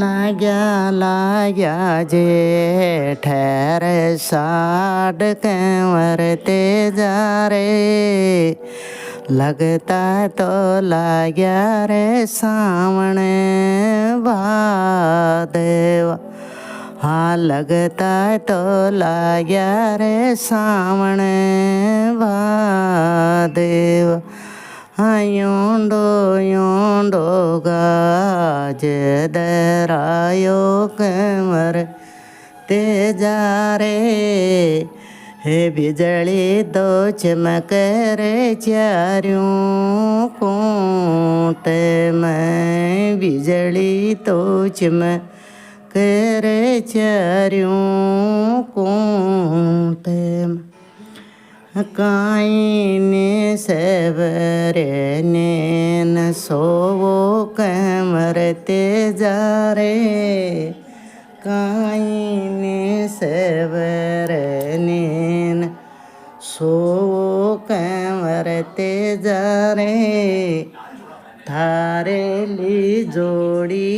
लाग्या जे ठहर साड कंवरते जा रे, लगता तो लाग्या रे सावण भादवा। हाँ लगता तो लाग्या रे सावण भादवा। हाँ योंडो योंडो गाज दरायो कंवर ते जा रे, हे बिजली दो चमक रे चारों कोट में, बिजली तो चमक रे चारों कोट में। काई ने सवरे ने न सोवो कंवर ते जा रे, काई ने सवरे ने न सोवो कंवर ते जा रे, थारेली जोड़ी